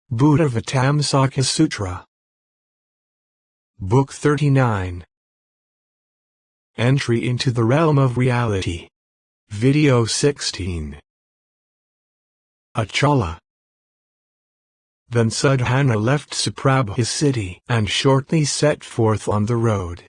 Buddhāvataṃsaka Sutra. Book 39. Entry into the Realm of Reality. Video 16. Achala. Then Sadhana left Suprabha his city and shortly set forth on the road.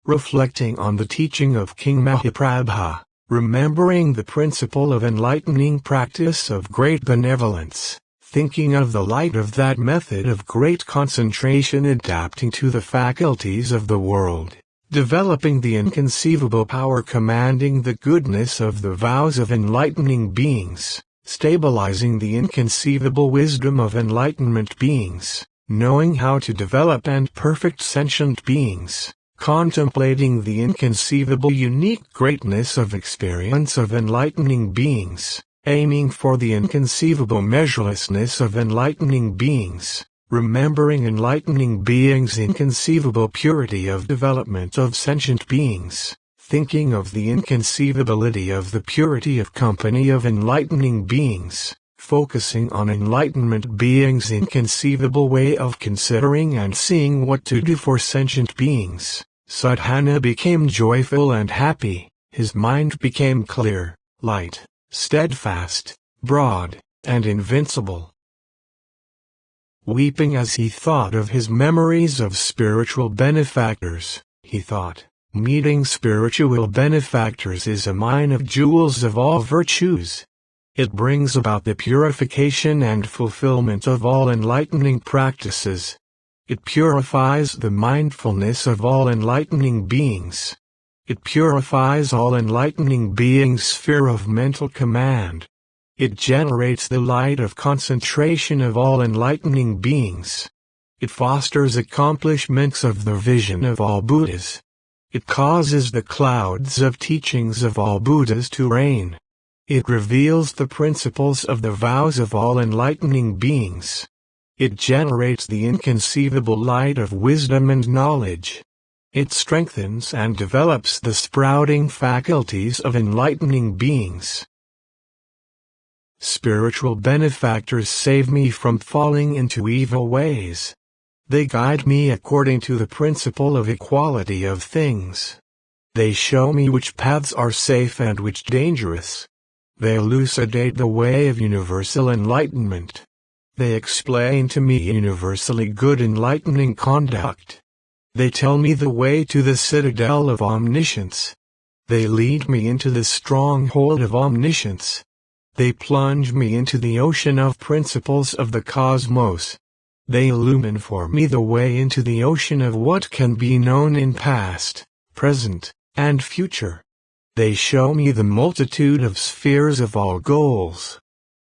Reflecting on the teaching of King Mahaprabha, remembering the principle of enlightening practice of great benevolence, thinking of the light of that method of great concentration adapting to the faculties of the world, developing the inconceivable power commanding the goodness of the vows of enlightening beings, stabilizing the inconceivable wisdom of enlightenment beings, knowing how to develop and perfect sentient beings, contemplating the inconceivable unique greatness of experience of enlightening beings, aiming for the inconceivable measurelessness of enlightening beings, remembering enlightening beings' inconceivable purity of development of sentient beings, thinking of the inconceivability of the purity of company of enlightening beings, focusing on enlightenment beings' inconceivable way of considering and seeing what to do for sentient beings, Sadhana became joyful and happy, his mind became clear, light, steadfast, broad, and invincible. Weeping as he thought of his memories of spiritual benefactors, he thought, meeting spiritual benefactors is a mine of jewels of all virtues. It brings about the purification and fulfillment of all enlightening practices. It purifies the mindfulness of all enlightening beings. It purifies all enlightening beings' sphere of mental command. It generates the light of concentration of all enlightening beings. It fosters accomplishments of the vision of all Buddhas. It causes the clouds of teachings of all Buddhas to rain. It reveals the principles of the vows of all enlightening beings. It generates the inconceivable light of wisdom and knowledge. It strengthens and develops the sprouting faculties of enlightening beings. Spiritual benefactors save me from falling into evil ways. They guide me according to the principle of equality of things. They show me which paths are safe and which dangerous. They elucidate the way of universal enlightenment. They explain to me universally good enlightening conduct. They tell me the way to the citadel of omniscience. They lead me into the stronghold of omniscience. They plunge me into the ocean of principles of the cosmos. They illumine for me the way into the ocean of what can be known in past, present, and future. They show me the multitude of spheres of all goals.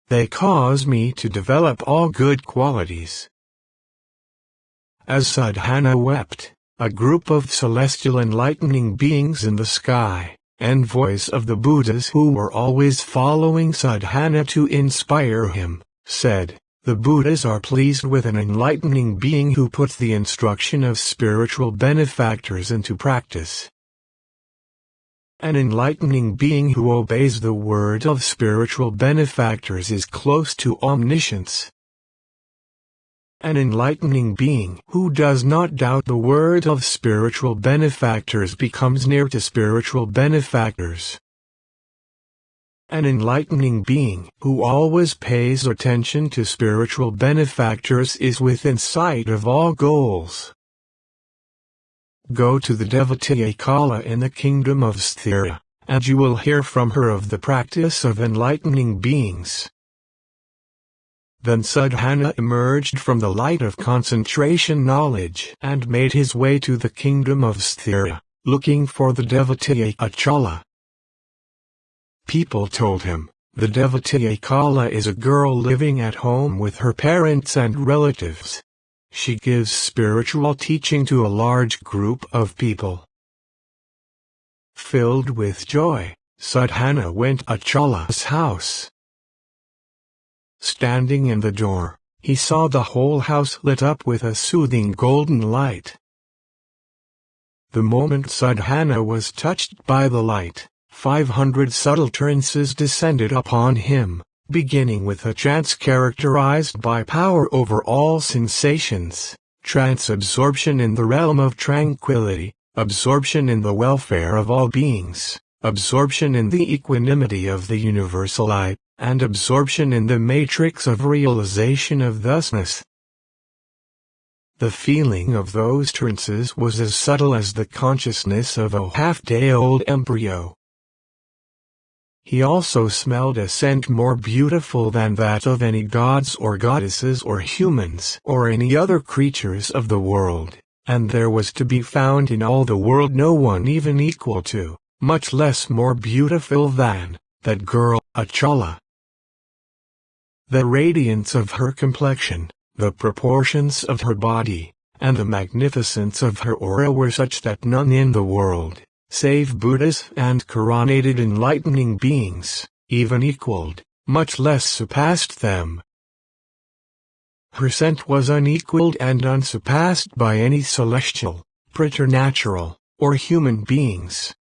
They cause me to develop all good qualities. As Sadhana wept, a group of celestial enlightening beings in the sky, envoys of the Buddhas who were always following Sadhana to inspire him, said, "The Buddhas are pleased with an enlightening being who puts the instruction of spiritual benefactors into practice." An enlightening being who obeys the word of spiritual benefactors is close to omniscience. An enlightening being who does not doubt the word of spiritual benefactors becomes near to spiritual benefactors. An enlightening being who always pays attention to spiritual benefactors is within sight of all goals. Go to the devotee Achala in the kingdom of Sūtra, and you will hear from her of the practice of enlightening beings. Then Sadhana emerged from the light of concentration knowledge and made his way to the kingdom of Sūtra, looking for the devotee Achala. People told him, the devotee Achala is a girl living at home with her parents and relatives. She gives spiritual teaching to a large group of people. Filled with joy, Sadhana went to Achala's house. Standing in the door, he saw the whole house lit up with a soothing golden light. The moment Sadhana was touched by the light, 500 subtle trances descended upon him, beginning with a trance characterized by power over all sensations, trance absorption in the realm of tranquility, absorption in the welfare of all beings, absorption in the equanimity of the universal I, and absorption in the matrix of realization of thusness. The feeling of those trances was as subtle as the consciousness of a half-day-old embryo. He also smelled a scent more beautiful than that of any gods or goddesses or humans or any other creatures of the world, and there was to be found in all the world no one even equal to, much less more beautiful than, that girl, Achala. The radiance of her complexion, the proportions of her body, and the magnificence of her aura were such that none in the world, save Buddhas and coronated enlightening beings, even equaled, much less surpassed them. Her scent was unequaled and unsurpassed by any celestial, preternatural, or human beings.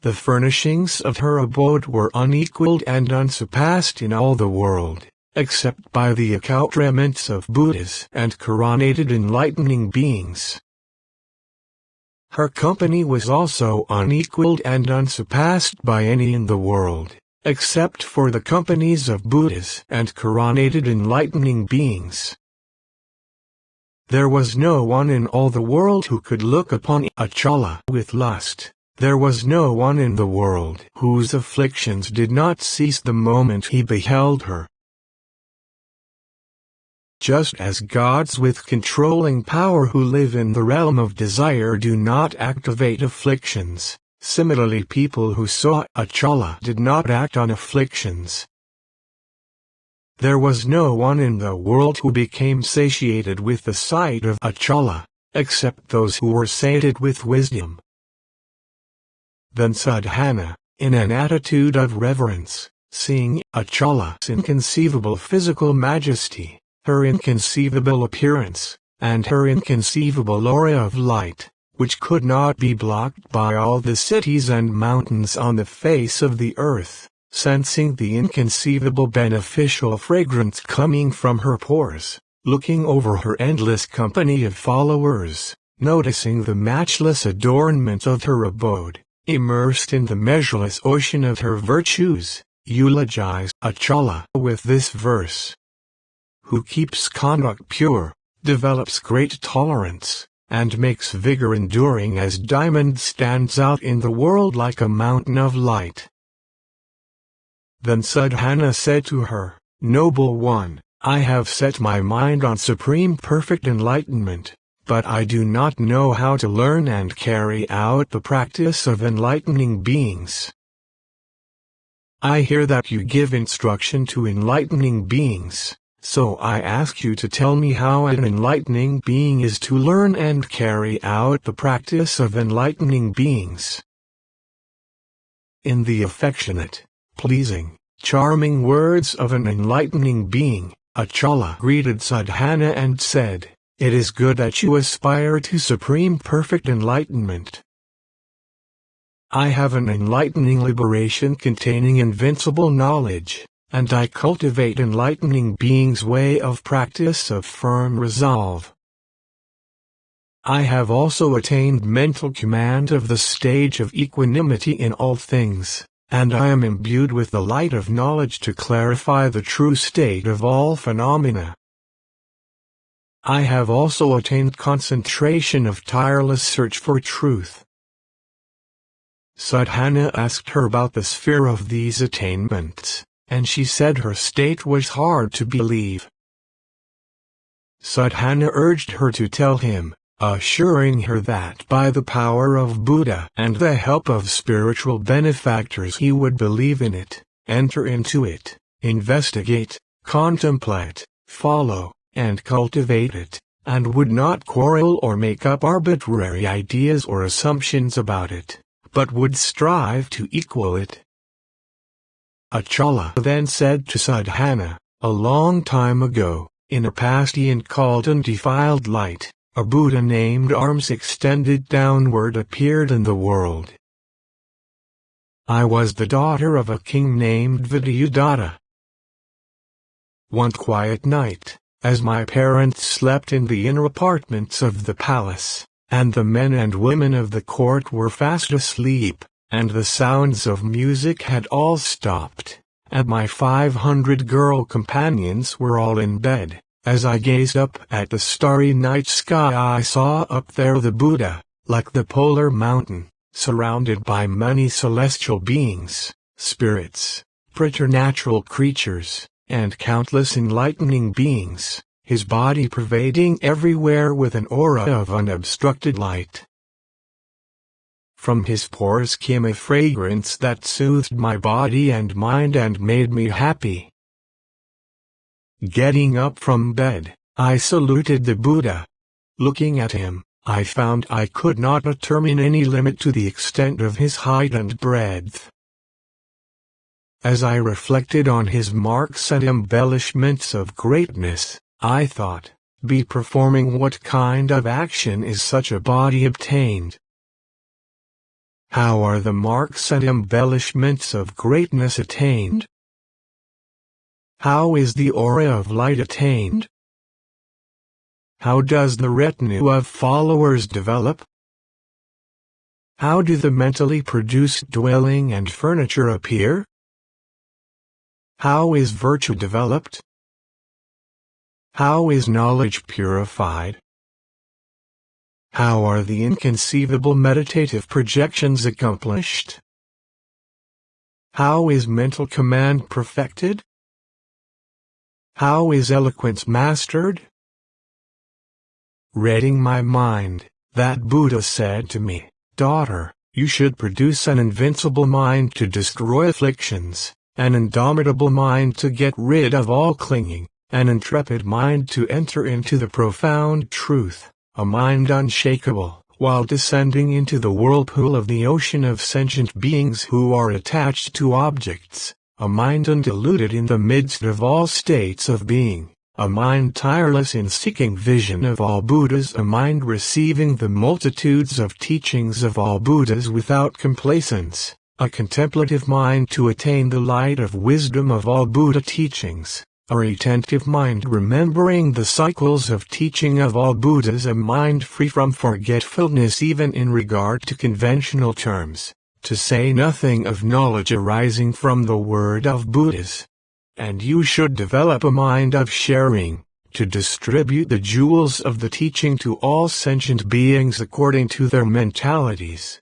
The furnishings of her abode were unequaled and unsurpassed in all the world, except by the accoutrements of Buddhas and coronated enlightening beings. Her company was also unequaled and unsurpassed by any in the world, except for the companies of Buddhas and coronated enlightening beings. There was no one in all the world who could look upon Achala with lust. There was no one in the world whose afflictions did not cease the moment he beheld her. Just as gods with controlling power who live in the realm of desire do not activate afflictions, similarly people who saw Achala did not act on afflictions. There was no one in the world who became satiated with the sight of Achala, except those who were sated with wisdom. Then Sadhana, in an attitude of reverence, seeing Achala's inconceivable physical majesty, her inconceivable appearance, and her inconceivable aura of light, which could not be blocked by all the cities and mountains on the face of the earth, sensing the inconceivable beneficial fragrance coming from her pores, looking over her endless company of followers, noticing the matchless adornment of her abode, immersed in the measureless ocean of her virtues, eulogized Achala with this verse. Who keeps conduct pure, develops great tolerance, and makes vigor enduring as diamond stands out in the world like a mountain of light. Then Sadhana said to her, Noble one, I have set my mind on supreme perfect enlightenment, but I do not know how to learn and carry out the practice of enlightening beings. I hear that you give instruction to enlightening beings. So I ask you to tell me how an enlightening being is to learn and carry out the practice of enlightening beings. In the affectionate, pleasing, charming words of an enlightening being, Achala greeted Sadhana and said, It is good that you aspire to supreme perfect enlightenment. I have an enlightening liberation containing invincible knowledge, and I cultivate enlightening beings' way of practice of firm resolve. I have also attained mental command of the stage of equanimity in all things, and I am imbued with the light of knowledge to clarify the true state of all phenomena. I have also attained concentration of tireless search for truth. Sadhana asked her about the sphere of these attainments, and she said her state was hard to believe. Sadhana urged her to tell him, assuring her that by the power of Buddha and the help of spiritual benefactors he would believe in it, enter into it, investigate, contemplate, follow, and cultivate it, and would not quarrel or make up arbitrary ideas or assumptions about it, but would strive to equal it. Achala then said to Sadhana, a long time ago, in a past eon called undefiled light, a Buddha named arms extended downward appeared in the world. I was the daughter of a king named Buddhāvataṃsaka. One quiet night, as my parents slept in the inner apartments of the palace, and the men and women of the court were fast asleep, and the sounds of music had all stopped, and my 500 girl companions were all in bed, as I gazed up at the starry night sky I saw up there the Buddha, like the polar mountain, surrounded by many celestial beings, spirits, preternatural creatures, and countless enlightening beings, his body pervading everywhere with an aura of unobstructed light. From his pores came a fragrance that soothed my body and mind and made me happy. Getting up from bed, I saluted the Buddha. Looking at him, I found I could not determine any limit to the extent of his height and breadth. As I reflected on his marks and embellishments of greatness, I thought, be performing what kind of action is such a body obtained? How are the marks and embellishments of greatness attained? How is the aura of light attained? How does the retinue of followers develop? How do the mentally produced dwelling and furniture appear? How is virtue developed? How is knowledge purified? How are the inconceivable meditative projections accomplished? How is mental command perfected? How is eloquence mastered? Reading my mind, that Buddha said to me, "Daughter, you should produce an invincible mind to destroy afflictions, an indomitable mind to get rid of all clinging, an intrepid mind to enter into the profound truth, a mind unshakable, while descending into the whirlpool of the ocean of sentient beings who are attached to objects, a mind undiluted in the midst of all states of being, a mind tireless in seeking vision of all Buddhas, a mind receiving the multitudes of teachings of all Buddhas without complacence, a contemplative mind to attain the light of wisdom of all Buddha teachings, a retentive mind remembering the cycles of teaching of all Buddhas, a mind free from forgetfulness even in regard to conventional terms, to say nothing of knowledge arising from the word of Buddhas. And you should develop a mind of sharing, to distribute the jewels of the teaching to all sentient beings according to their mentalities."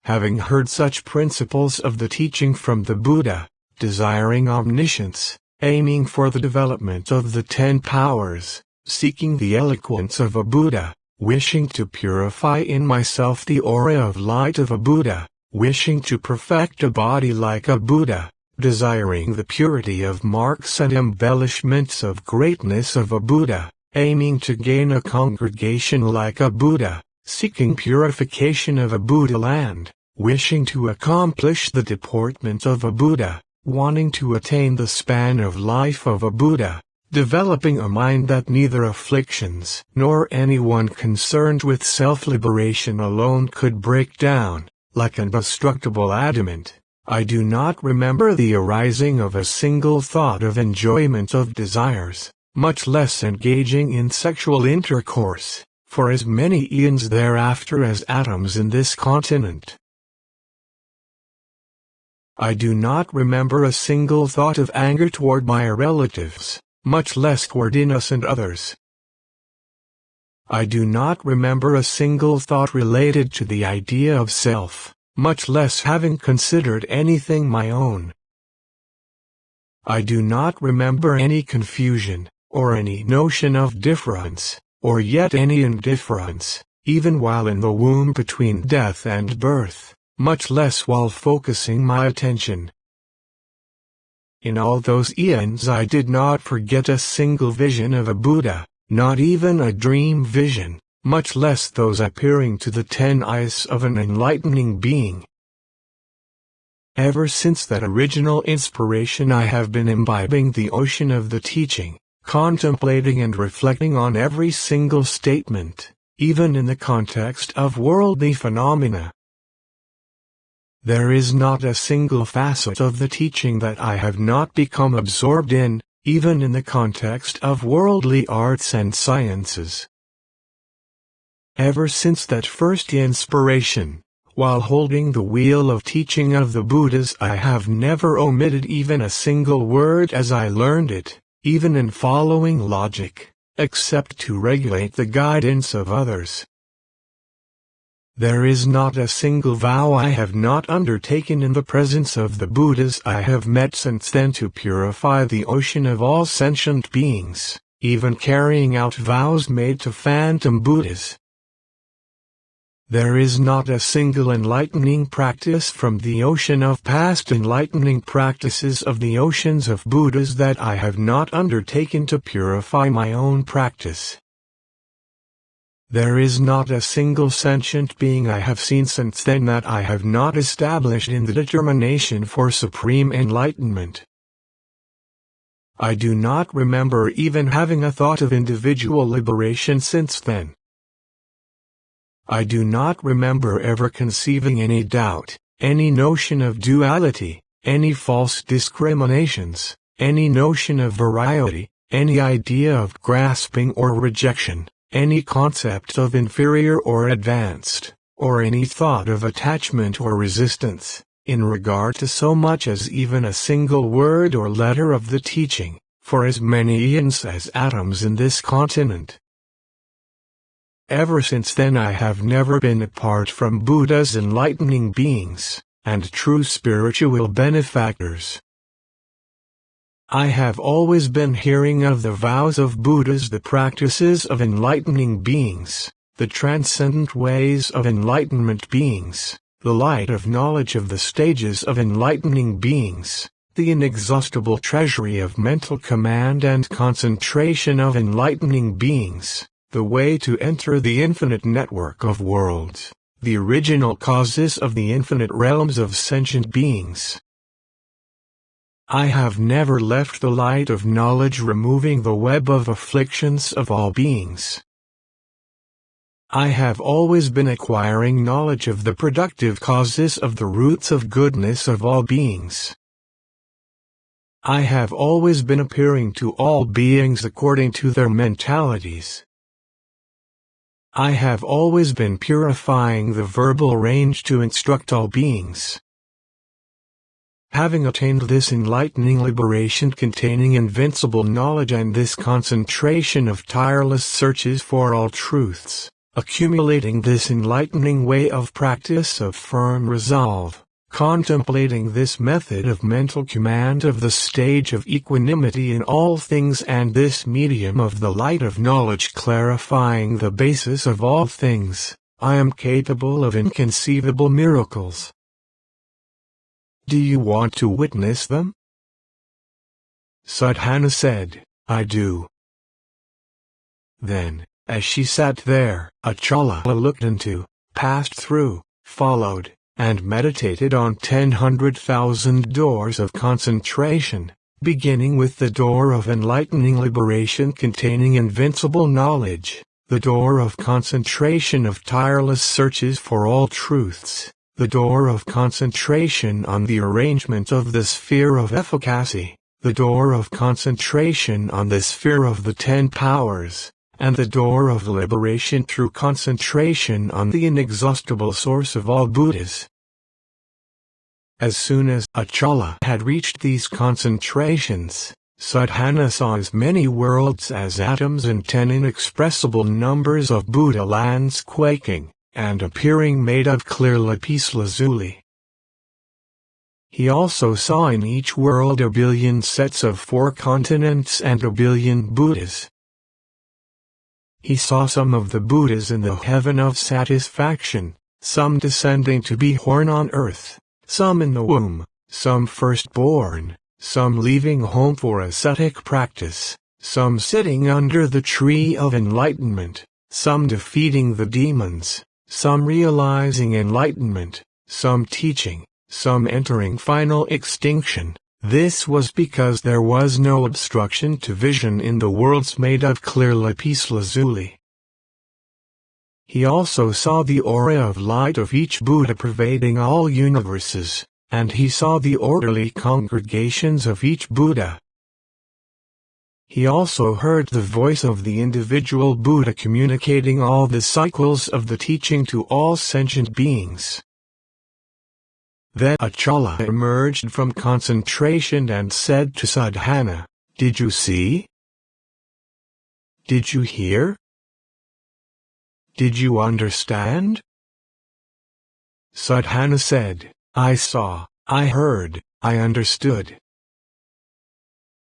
Having heard such principles of the teaching from the Buddha, desiring omniscience, aiming for the development of the 10 powers, seeking the eloquence of a Buddha, wishing to purify in myself the aura of light of a Buddha, wishing to perfect a body like a Buddha, desiring the purity of marks and embellishments of greatness of a Buddha, aiming to gain a congregation like a Buddha, seeking purification of a Buddha land, wishing to accomplish the deportment of a Buddha, wanting to attain the span of life of a Buddha, developing a mind that neither afflictions nor anyone concerned with self-liberation alone could break down, like an indestructible adamant. I do not remember the arising of a single thought of enjoyment of desires, much less engaging in sexual intercourse, for as many eons thereafter as atoms in this continent. I do not remember a single thought of anger toward my relatives, much less toward innocent others. I do not remember a single thought related to the idea of self, much less having considered anything my own. I do not remember any confusion, or any notion of difference, or yet any indifference, even while in the womb between death and birth, much less while focusing my attention. In all those eons I did not forget a single vision of a Buddha, not even a dream vision, much less those appearing to the 10 eyes of an enlightening being. Ever since that original inspiration I have been imbibing the ocean of the teaching, contemplating and reflecting on every single statement, even in the context of worldly phenomena. There is not a single facet of the teaching that I have not become absorbed in, even in the context of worldly arts and sciences. Ever since that first inspiration, while holding the wheel of teaching of the Buddhas, I have never omitted even a single word as I learned it, even in following logic, except to regulate the guidance of others. There is not a single vow I have not undertaken in the presence of the Buddhas I have met since then to purify the ocean of all sentient beings, even carrying out vows made to phantom Buddhas. There is not a single enlightening practice from the ocean of past enlightening practices of the oceans of Buddhas that I have not undertaken to purify my own practice. There is not a single sentient being I have seen since then that I have not established in the determination for supreme enlightenment. I do not remember even having a thought of individual liberation since then. I do not remember ever conceiving any doubt, any notion of duality, any false discriminations, any notion of variety, any idea of grasping or rejection, any concept of inferior or advanced, or any thought of attachment or resistance, in regard to so much as even a single word or letter of the teaching, for as many eons as atoms in this continent. Ever since then I have never been apart from Buddha's enlightening beings, and true spiritual benefactors. I have always been hearing of the vows of Buddhas, the practices of enlightening beings, the transcendent ways of enlightenment beings, the light of knowledge of the stages of enlightening beings, the inexhaustible treasury of mental command and concentration of enlightening beings, the way to enter the infinite network of worlds, the original causes of the infinite realms of sentient beings. I have never left the light of knowledge removing the web of afflictions of all beings. I have always been acquiring knowledge of the productive causes of the roots of goodness of all beings. I have always been appearing to all beings according to their mentalities. I have always been purifying the verbal range to instruct all beings. Having attained this enlightening liberation containing invincible knowledge and this concentration of tireless searches for all truths, accumulating this enlightening way of practice of firm resolve, contemplating this method of mental command of the stage of equanimity in all things and this medium of the light of knowledge clarifying the basis of all things, I am capable of inconceivable miracles. Do you want to witness them? Sadhana said, I do. Then, as she sat there, Achala looked into, passed through, followed, and meditated on 100,000 doors of concentration, beginning with the door of enlightening liberation containing invincible knowledge, the door of concentration of tireless searches for all truths, the door of concentration on the arrangement of the sphere of efficacy, the door of concentration on the sphere of the 10 powers, and the door of liberation through concentration on the inexhaustible source of all Buddhas. As soon as Achala had reached these concentrations, Sadhana saw as many worlds as atoms and 10 inexpressible numbers of Buddha lands quaking, and appearing made of clear lapis lazuli. He also saw in each world 1 billion sets of 4 continents and 1 billion Buddhas. He saw some of the Buddhas in the heaven of satisfaction, some descending to be born on earth, some in the womb, some firstborn, some leaving home for ascetic practice, some sitting under the tree of enlightenment, some defeating the demons, some realizing enlightenment, some teaching, some entering final extinction. This was because there was no obstruction to vision in the worlds made of clear lapis lazuli. He also saw the aura of light of each Buddha pervading all universes, and he saw the orderly congregations of each Buddha. He also heard the voice of the individual Buddha communicating all the cycles of the teaching to all sentient beings. Then Achala emerged from concentration and said to Sadhana, "Did you see? Did you hear? Did you understand?" Sadhana said, "I saw, I heard, I understood."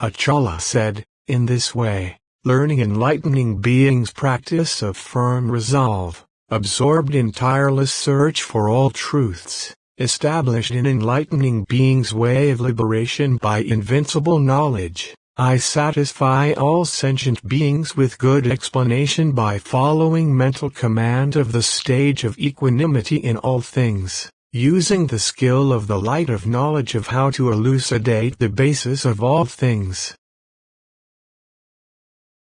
Achala said, "In this way, learning enlightening beings practice of firm resolve, absorbed in tireless search for all truths, established in enlightening beings' way of liberation by invincible knowledge, I satisfy all sentient beings with good explanation by following mental command of the stage of equanimity in all things, using the skill of the light of knowledge of how to elucidate the basis of all things."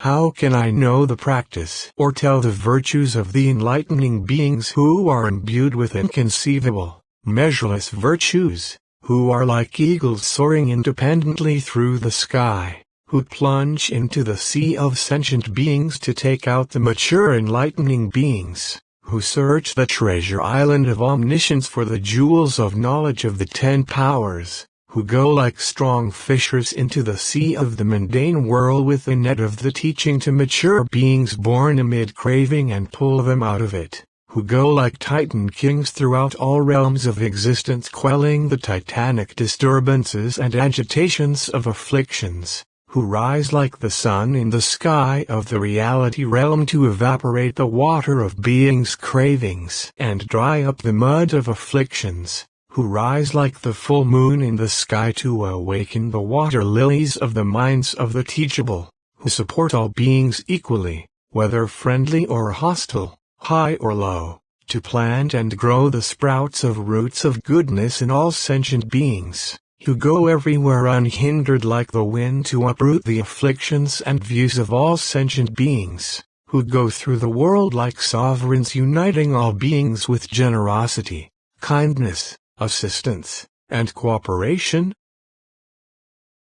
How can I know the practice or tell the virtues of the enlightening beings who are imbued with inconceivable, measureless virtues, who are like eagles soaring independently through the sky, who plunge into the sea of sentient beings to take out the mature enlightening beings, who search the treasure island of omniscience for the jewels of knowledge of the 10 powers, who go like strong fishers into the sea of the mundane world with the net of the teaching to mature beings born amid craving and pull them out of it, who go like Titan kings throughout all realms of existence quelling the titanic disturbances and agitations of afflictions, who rise like the sun in the sky of the reality realm to evaporate the water of being's cravings and dry up the mud of afflictions, who rise like the full moon in the sky to awaken the water lilies of the minds of the teachable, who support all beings equally, whether friendly or hostile, high or low, to plant and grow the sprouts of roots of goodness in all sentient beings, who go everywhere unhindered like the wind to uproot the afflictions and views of all sentient beings, who go through the world like sovereigns uniting all beings with generosity, kindness, assistance, and cooperation.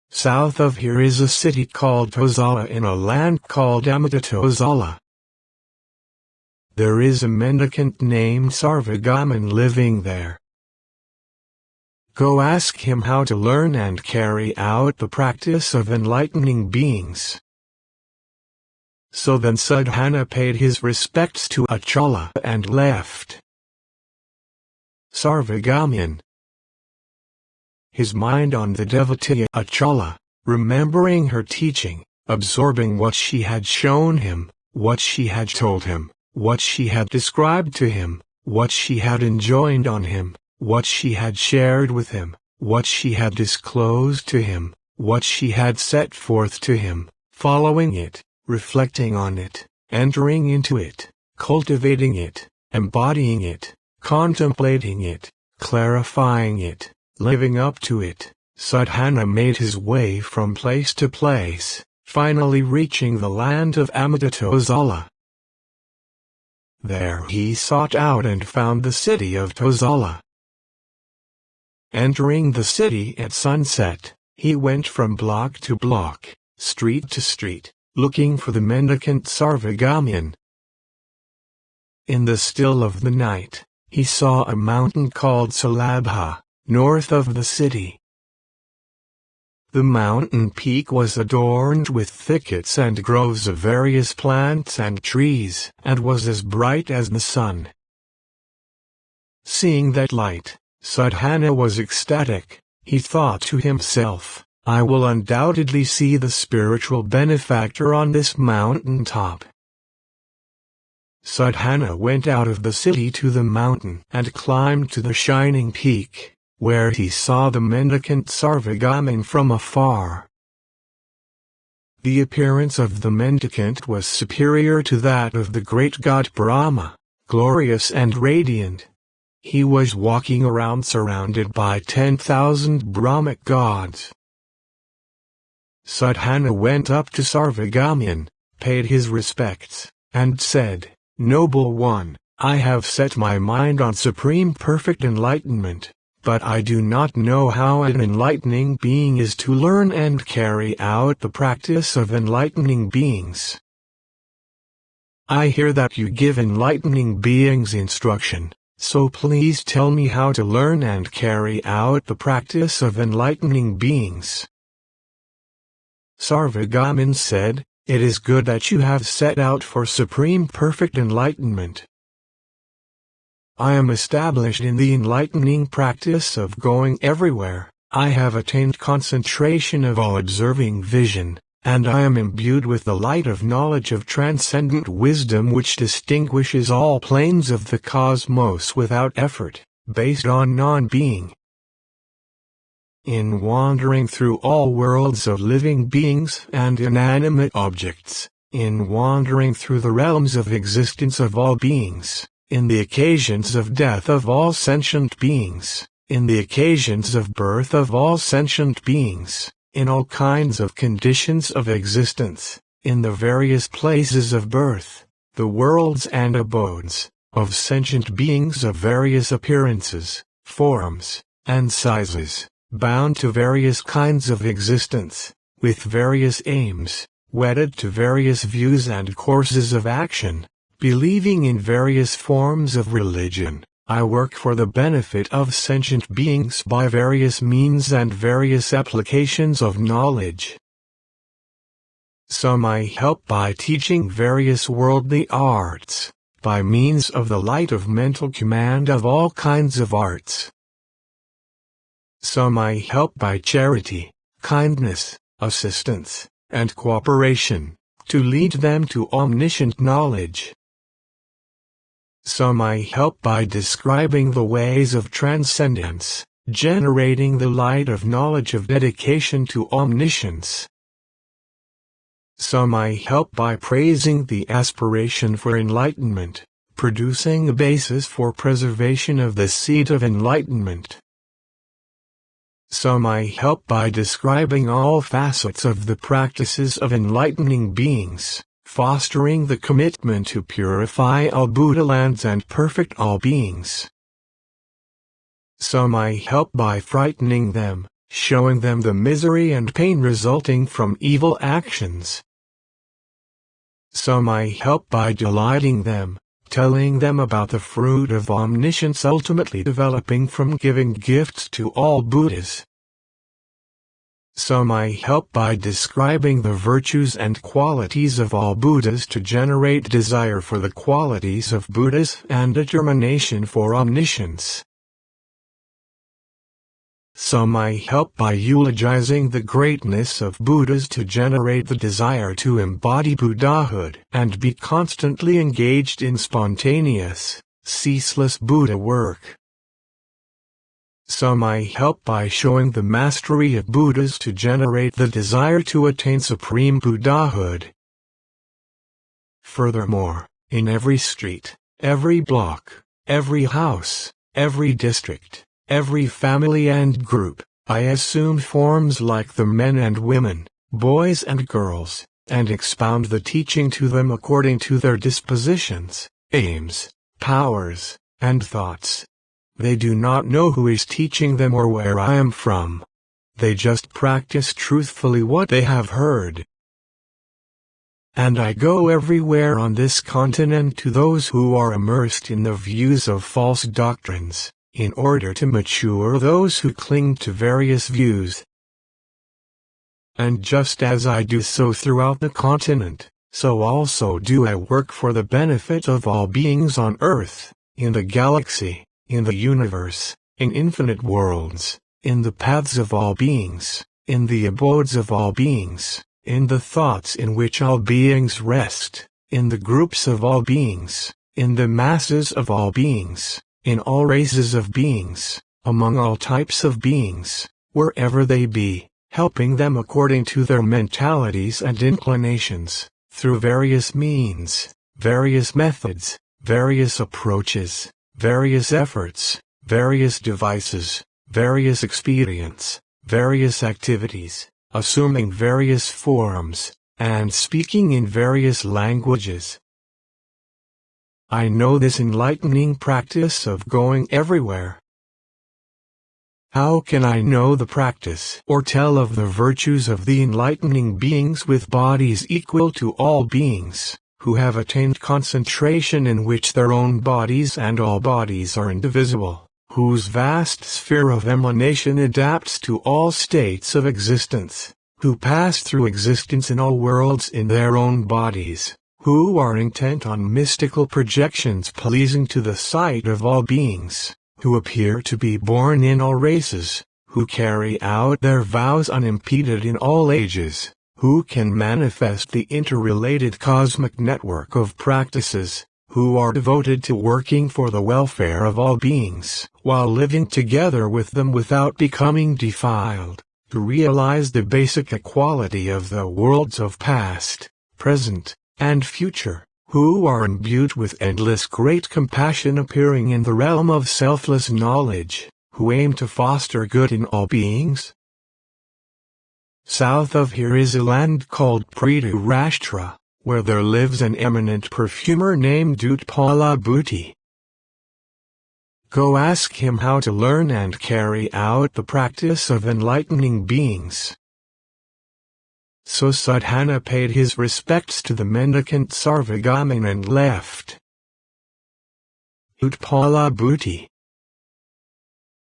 South of here is a city called Tosala in a land called Amitatosala. There is a mendicant named Sarvagaman living there. Go ask him how to learn and carry out the practice of enlightening beings." So then Sadhana paid his respects to Achala and left. Sarvagaman, his mind on the devotee Achala, remembering her teaching, absorbing what she had shown him, what she had told him, what she had described to him, what she had enjoined on him, what she had shared with him, what she had disclosed to him, what she had set forth to him, following it, reflecting on it, entering into it, cultivating it, embodying it, contemplating it, clarifying it, living up to it, Sadhana made his way from place to place, finally reaching the land of Amitatosala. There he sought out and found the city of Tosala. Entering the city at sunset, he went from block to block, street to street, looking for the mendicant Sarvagaman. In the still of the night, he saw a mountain called Salabha, north of the city. The mountain peak was adorned with thickets and groves of various plants and trees, and was as bright as the sun. Seeing that light, Sadhana was ecstatic. He thought to himself, "I will undoubtedly see the spiritual benefactor on this mountain top." Sadhana went out of the city to the mountain and climbed to the shining peak, where he saw the mendicant Sarvagaman from afar. The appearance of the mendicant was superior to that of the great god Brahma, glorious and radiant. He was walking around surrounded by 10,000 Brahmic gods. Sadhana went up to Sarvagaman, paid his respects, and said, Noble One, I have set my mind on supreme perfect enlightenment, but I do not know how an enlightening being is to learn and carry out the practice of enlightening beings. I hear that you give enlightening beings instruction, so please tell me how to learn and carry out the practice of enlightening beings. Sarvagaman said, "It is good that you have set out for supreme perfect enlightenment. I am established in the enlightening practice of going everywhere. I have attained concentration of all observing vision, and I am imbued with the light of knowledge of transcendent wisdom which distinguishes all planes of the cosmos without effort, based on non-being. In wandering through all worlds of living beings and inanimate objects, in wandering through the realms of existence of all beings, in the occasions of death of all sentient beings, in the occasions of birth of all sentient beings, in all kinds of conditions of existence, in the various places of birth, the worlds and abodes, of sentient beings of various appearances, forms, and sizes, bound to various kinds of existence, with various aims, wedded to various views and courses of action, believing in various forms of religion, I work for the benefit of sentient beings by various means and various applications of knowledge. Some I help by teaching various worldly arts, by means of the light of mental command of all kinds of arts. Some I help by charity, kindness, assistance, and cooperation, to lead them to omniscient knowledge. Some I help by describing the ways of transcendence, generating the light of knowledge of dedication to omniscience. Some I help by praising the aspiration for enlightenment, producing a basis for preservation of the seed of enlightenment. Some I help by describing all facets of the practices of enlightening beings, fostering the commitment to purify all Buddha lands and perfect all beings. Some I help by frightening them, showing them the misery and pain resulting from evil actions. Some I help by delighting them, telling them about the fruit of omniscience ultimately developing from giving gifts to all Buddhas. Some I help by describing the virtues and qualities of all Buddhas to generate desire for the qualities of Buddhas and determination for omniscience. Some I help by eulogizing the greatness of Buddhas to generate the desire to embody Buddhahood and be constantly engaged in spontaneous, ceaseless Buddha work. Some I help by showing the mastery of Buddhas to generate the desire to attain supreme Buddhahood. Furthermore, in every street, every block, every house, every district, every family and group, I assume forms like the men and women, boys and girls, and expound the teaching to them according to their dispositions, aims, powers, and thoughts. They do not know who is teaching them or where I am from. They just practice truthfully what they have heard. And I go everywhere on this continent to those who are immersed in the views of false doctrines, in order to mature those who cling to various views. And just as I do so throughout the continent, so also do I work for the benefit of all beings on earth, in the galaxy, in the universe, in infinite worlds, in the paths of all beings, in the abodes of all beings, in the thoughts in which all beings rest, in the groups of all beings, in the masses of all beings, in all races of beings, among all types of beings, wherever they be, helping them according to their mentalities and inclinations, through various means, various methods, various approaches, various efforts, various devices, various expedients, various activities, assuming various forms, and speaking in various languages. I know this enlightening practice of going everywhere. How can I know the practice or tell of the virtues of the enlightening beings with bodies equal to all beings, who have attained concentration in which their own bodies and all bodies are indivisible, whose vast sphere of emanation adapts to all states of existence, who pass through existence in all worlds in their own bodies, who are intent on mystical projections pleasing to the sight of all beings, who appear to be born in all races, who carry out their vows unimpeded in all ages, who can manifest the interrelated cosmic network of practices, who are devoted to working for the welfare of all beings, while living together with them without becoming defiled, to realize the basic equality of the worlds of past, present, and future, who are imbued with endless great compassion appearing in the realm of selfless knowledge, who aim to foster good in all beings. South of here is a land called Buddhāvataṃsaka, where there lives an eminent perfumer named Buddhāvataṃsaka. Go ask him how to learn and carry out the practice of enlightening beings. So Sadhana paid his respects to the mendicant Sarvagamin and left. Buddhāvataṃsaka,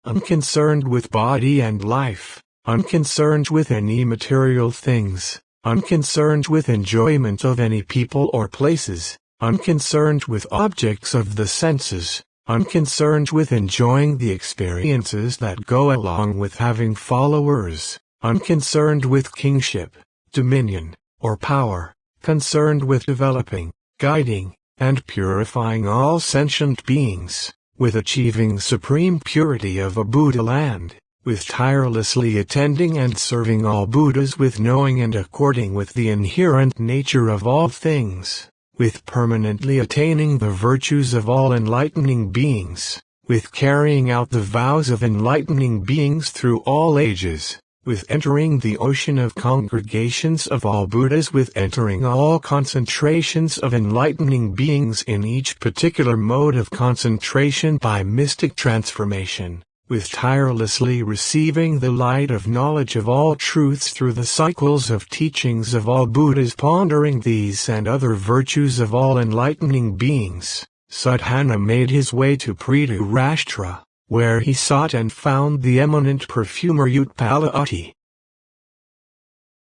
unconcerned with body and life, unconcerned with any material things, unconcerned with enjoyment of any people or places, unconcerned with objects of the senses, unconcerned with enjoying the experiences that go along with having followers, unconcerned with kingship, dominion, or power, concerned with developing, guiding, and purifying all sentient beings, with achieving supreme purity of a Buddha land, with tirelessly attending and serving all Buddhas with knowing and according with the inherent nature of all things, with permanently attaining the virtues of all enlightening beings, with carrying out the vows of enlightening beings through all ages, with entering the ocean of congregations of all Buddhas, with entering all concentrations of enlightening beings in each particular mode of concentration by mystic transformation, with tirelessly receiving the light of knowledge of all truths through the cycles of teachings of all Buddhas, pondering these and other virtues of all enlightening beings, Sadhana made his way to Buddhāvataṃsaka, where he sought and found the eminent perfumer Buddhāvataṃsaka.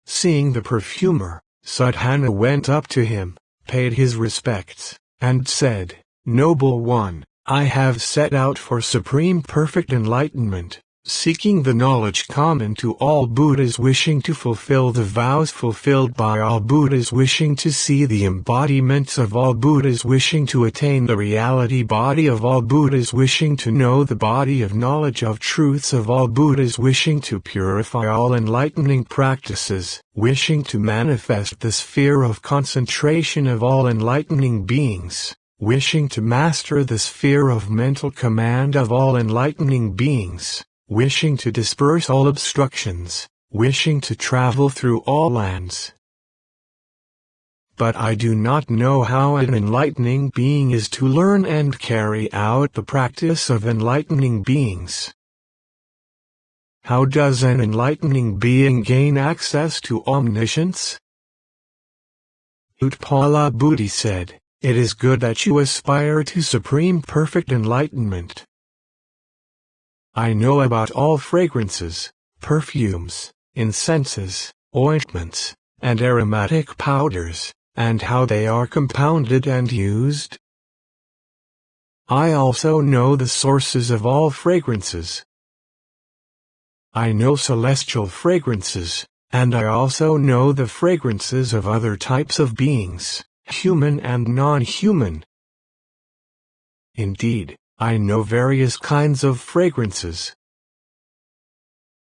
Seeing the perfumer, Sadhana went up to him, paid his respects, and said, "Noble one, I have set out for supreme perfect enlightenment, seeking the knowledge common to all Buddhas, wishing to fulfill the vows fulfilled by all Buddhas, wishing to see the embodiments of all Buddhas, wishing to attain the reality body of all Buddhas, wishing to know the body of knowledge of truths of all Buddhas, wishing to purify all enlightening practices, wishing to manifest the sphere of concentration of all enlightening beings, wishing to master the sphere of mental command of all enlightening beings, wishing to disperse all obstructions, wishing to travel through all lands. But I do not know how an enlightening being is to learn and carry out the practice of enlightening beings. How does an enlightening being gain access to omniscience?" Buddhāvataṃsaka said, "It is good that you aspire to supreme perfect enlightenment. I know about all fragrances, perfumes, incenses, ointments, and aromatic powders, and how they are compounded and used. I also know the sources of all fragrances. I know celestial fragrances, and I also know the fragrances of other types of beings, human and non-human. Indeed, I know various kinds of fragrances.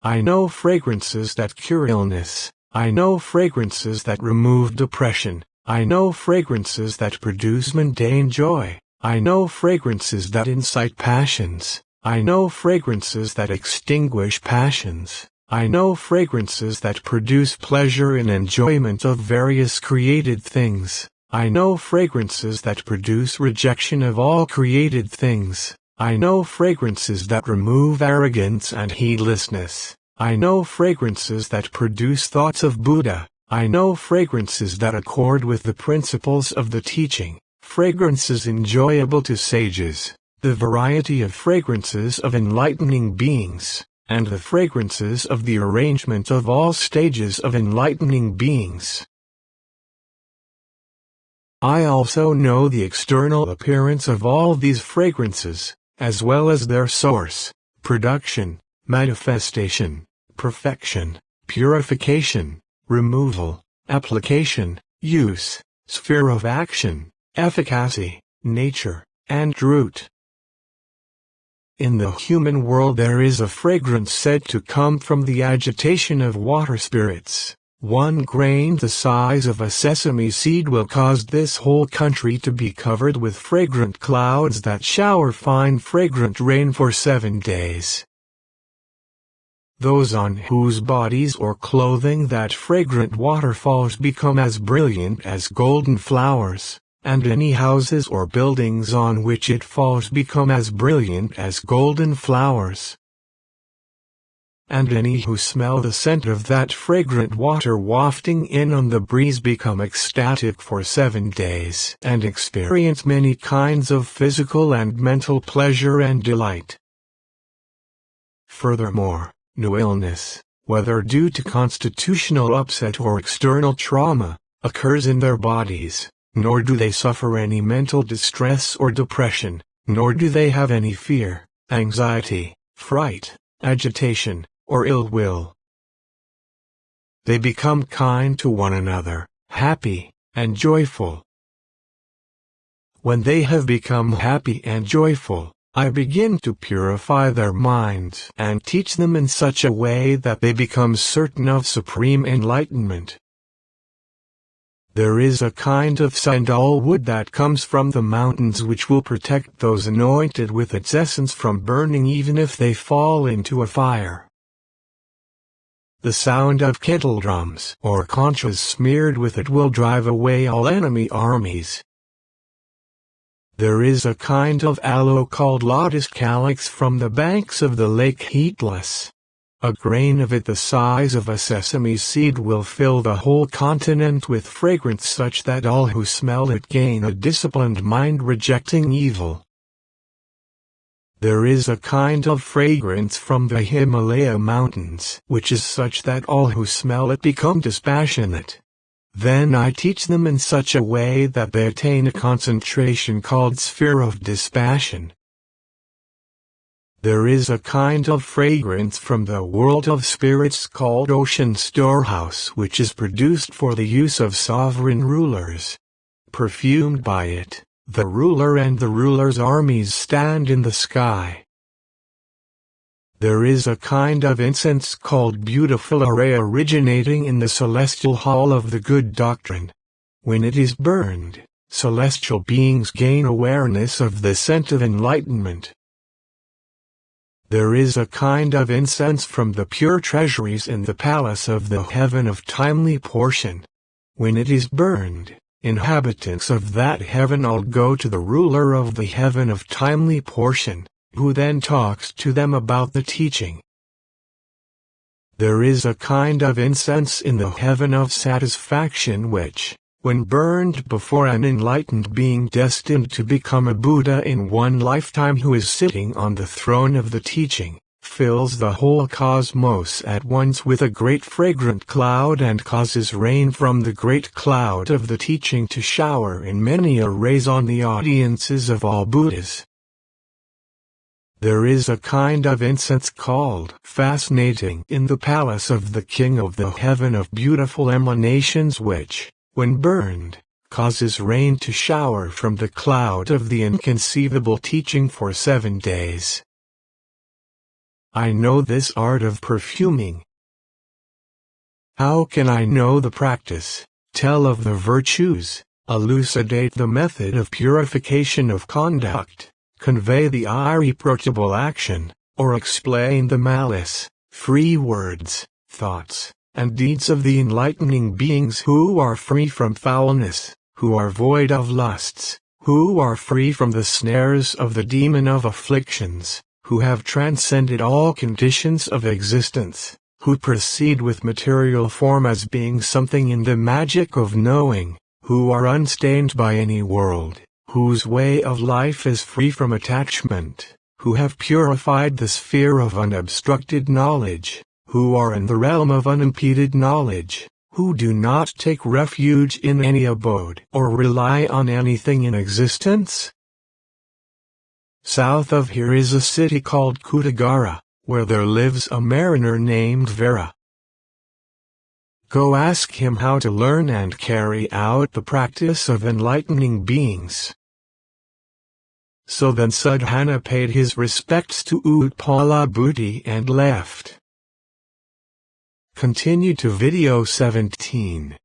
I know fragrances that cure illness, I know fragrances that remove depression, I know fragrances that produce mundane joy, I know fragrances that incite passions, I know fragrances that extinguish passions, I know fragrances that produce pleasure in enjoyment of various created things, I know fragrances that produce rejection of all created things. I know fragrances that remove arrogance and heedlessness. I know fragrances that produce thoughts of Buddha. I know fragrances that accord with the principles of the teaching, fragrances enjoyable to sages, the variety of fragrances of enlightening beings, and the fragrances of the arrangement of all stages of enlightening beings. I also know the external appearance of all these fragrances, as well as their source, production, manifestation, perfection, purification, removal, application, use, sphere of action, efficacy, nature, and root. In the human world there is a fragrance said to come from the agitation of water spirits. 1 grain the size of a sesame seed will cause this whole country to be covered with fragrant clouds that shower fine fragrant rain for 7 days. Those on whose bodies or clothing that fragrant water falls become as brilliant as golden flowers, and any houses or buildings on which it falls become as brilliant as golden flowers. And any who smell the scent of that fragrant water wafting in on the breeze become ecstatic for 7 days and experience many kinds of physical and mental pleasure and delight. Furthermore, no illness, whether due to constitutional upset or external trauma, occurs in their bodies, nor do they suffer any mental distress or depression, nor do they have any fear, anxiety, fright, agitation, or ill will. They become kind to one another, happy, and joyful. When they have become happy and joyful, I begin to purify their minds and teach them in such a way that they become certain of supreme enlightenment. There is a kind of sandal wood that comes from the mountains which will protect those anointed with its essence from burning even if they fall into a fire. The sound of kettle drums or conchas smeared with it will drive away all enemy armies. There is a kind of aloe called lotus calyx from the banks of the lake Heatless. A grain of it the size of a sesame seed will fill the whole continent with fragrance such that all who smell it gain a disciplined mind rejecting evil. There is a kind of fragrance from the Himalaya mountains which is such that all who smell it become dispassionate. Then I teach them in such a way that they attain a concentration called sphere of dispassion. There is a kind of fragrance from the world of spirits called ocean storehouse which is produced for the use of sovereign rulers. Perfumed by it, the ruler and the ruler's armies stand in the sky. There is a kind of incense called beautiful array originating in the celestial hall of the good doctrine. When it is burned, celestial beings gain awareness of the scent of enlightenment. There is a kind of incense from the pure treasuries in the palace of the heaven of timely portion. When it is burned, inhabitants of that heaven all go to the ruler of the heaven of timely portion, who then talks to them about the teaching. There is a kind of incense in the heaven of satisfaction which, when burned before an enlightened being destined to become a Buddha in one lifetime who is sitting on the throne of the teaching, fills the whole cosmos at once with a great fragrant cloud and causes rain from the great cloud of the teaching to shower in many arrays on the audiences of all Buddhas. There is a kind of incense called fascinating in the palace of the king of the heaven of beautiful emanations which, when burned, causes rain to shower from the cloud of the inconceivable teaching for 7 days. I know this art of perfuming. How can I know the practice, tell of the virtues, elucidate the method of purification of conduct, convey the irreproachable action, or explain the malice, free words, thoughts, and deeds of the enlightening beings who are free from foulness, who are void of lusts, who are free from the snares of the demon of afflictions, who have transcended all conditions of existence, who proceed with material form as being something in the magic of knowing, who are unstained by any world, whose way of life is free from attachment, who have purified the sphere of unobstructed knowledge, who are in the realm of unimpeded knowledge, who do not take refuge in any abode or rely on anything in existence? South of here is a city called Kutagara, where there lives a mariner named Vera. Go ask him how to learn and carry out the practice of enlightening beings. So then Sadhana paid his respects to Utpala Buddhi and left. Continue to video 17.